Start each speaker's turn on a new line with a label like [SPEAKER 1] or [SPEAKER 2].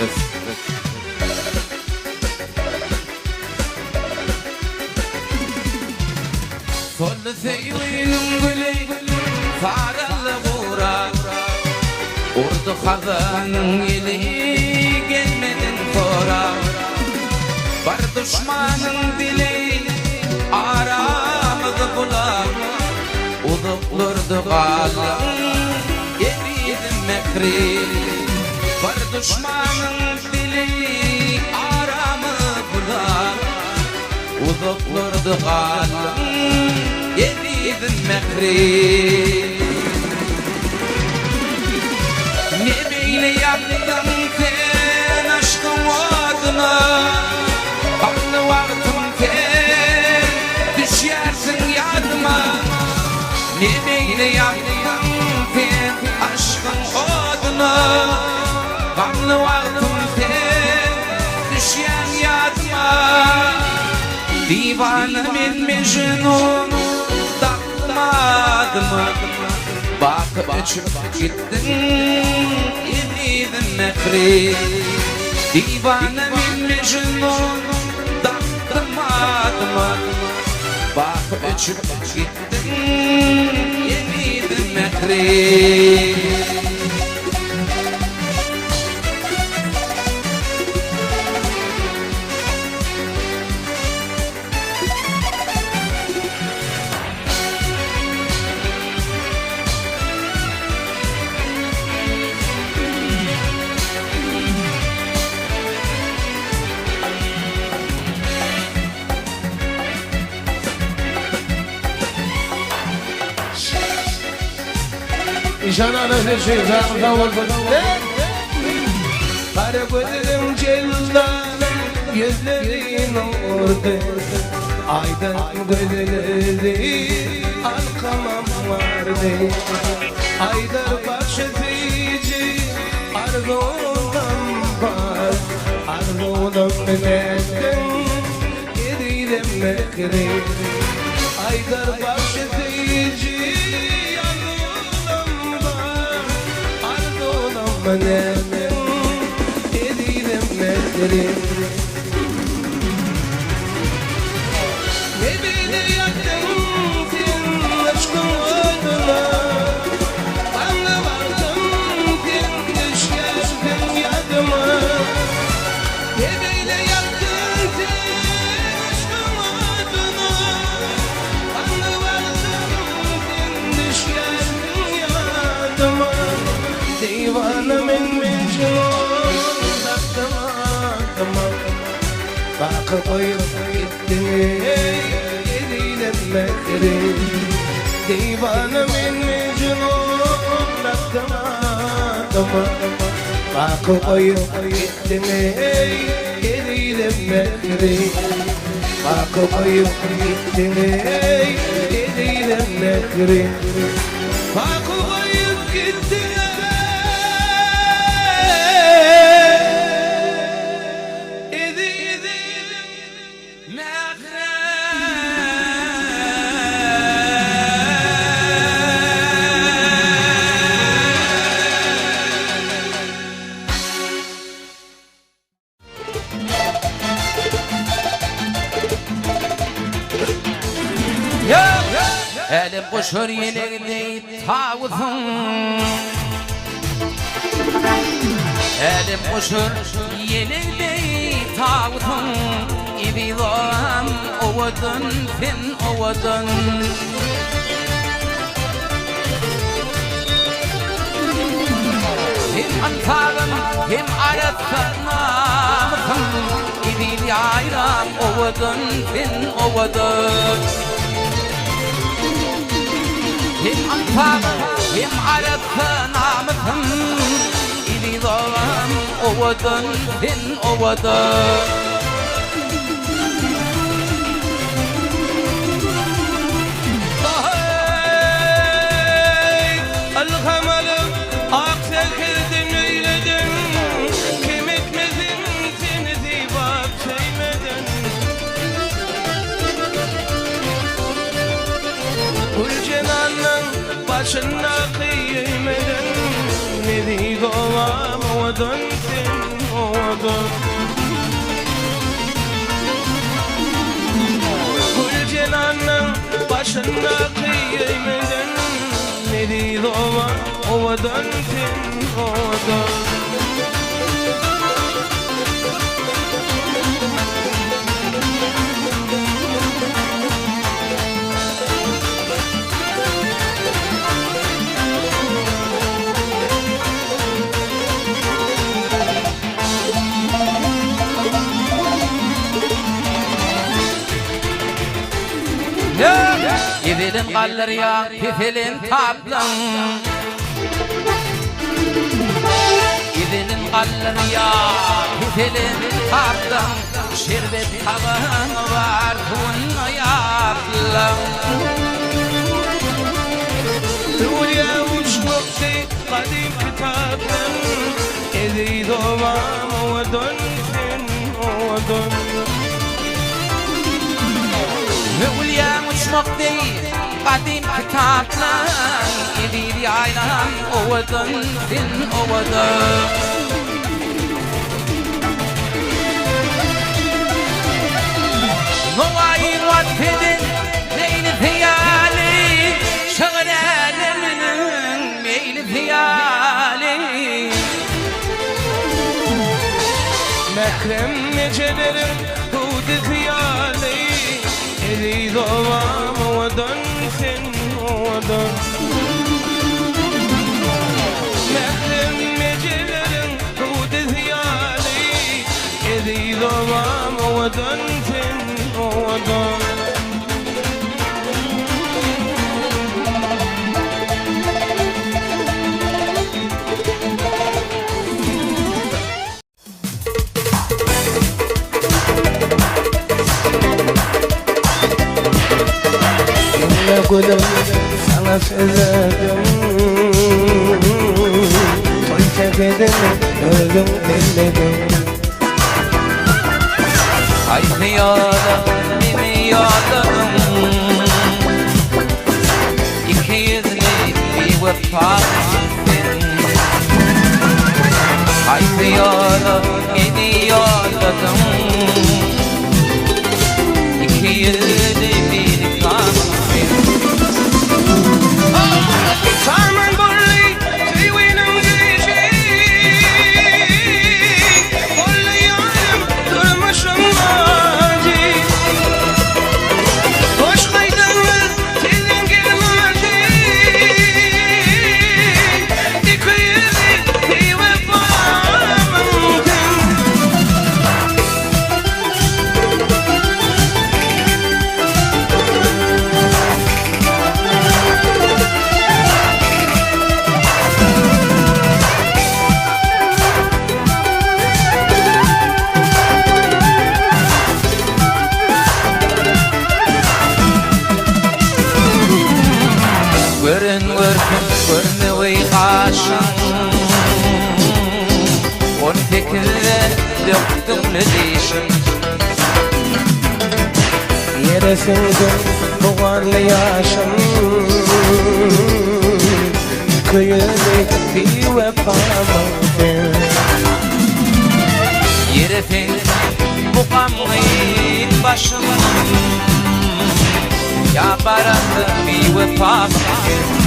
[SPEAKER 1] Sol seyrin gülü farlı buğra Urdu kazanın eli gelmedin sonra Var düşmanın dili aramızı bular Uzuklardı kalın yeriydim mekri Var düşmanın dili aramı bular Uzuklardı kalın yeriydim mekri Ne beyle yaptın sen aşkın adına Kanlı vardım sen düşersin yadıma Ne beyle yaptın sen aşkın adına Kanlı vardım sen düşen yadıma Divane min mecnun takmadım Bakıp içip gittin yedidin mekri Divane min mecnun takmadım Bakıp içip gittin yedidin mekri
[SPEAKER 2] İnşallah ne şey zavul Kara gözlerim cellan Gözlerin orada Aydan gözleri Alkamam vardı Aydar başıtıcı Arzudan var Arzudan melekken Yedidem mekri Aydar başıtıcı Manem edilem mekrim Ne bile yaktın sen aşkın adına Kanlı vardım sen düşerdin yadıma Ne bile yaktın sen aşkın adına Kanlı vardım sen düşerdin yadıma Divane min mecnun takmadım Bakıp koyup gittin yedidem mekri Divane min mecnun takmadım Bakıp koyup gittin yedidem mekri Bakıp koyup gittin yedidem mekri Bakıp koyup gittin
[SPEAKER 1] Elim kuşur yelekti tavuzun Elim kuşur yelekti tavuzun İbidam ovadın fin ovadın Hem antarım hem arasın namısın İbil yayram ovadın fin ovadın Hem antarım hem arasın namısın İbidam ovadın fin ovadın başına kıymeden ne diyor ama
[SPEAKER 2] ovadan. Gülcelan'ın başına kıymeden Neri doğan ovadan ten ovadan.
[SPEAKER 1] Gidelim galeriya pifilin tablım. Gidelim galeriya pifilin tablım. Şerbet tabağın var bununla yapılım.
[SPEAKER 2] Dünya uçmakta kadim kitabın Edi doğam ovadan ten ovadan.
[SPEAKER 1] Hülyam uçmak değil, kadim kitaplar Gidip yaylan ovadan din ovadan. Novayı vatfedin meyli fiyali Şağın aleminin meyli fiyali.
[SPEAKER 2] Mekrem necelerin hudi fiyali Edi doğam ovadan ten ovadan. Mekrem necelerin hudi fiyali Edi doğam ovadan ten ovadan. Gülüm sana söyledim Toy çekedim öldüm elledim.
[SPEAKER 1] Ay piyada beni yağladım İki yüzlü bir vefasın. Ay piyada beni yağladım İki yüzlü bir kansın.
[SPEAKER 2] Sarman bolli sevinum gece Bolli yanım durmuşum acı Hoş kaydanlı senin gelmedi İki yüzlü bir vefamın
[SPEAKER 1] Görün uygaşım On fikirle döktüm nedişim.
[SPEAKER 2] Yere sığdım buğarlı yaşım Kıyılık bir vefamın
[SPEAKER 1] Yere bu kamgın başım Ya barandı bir vefasın.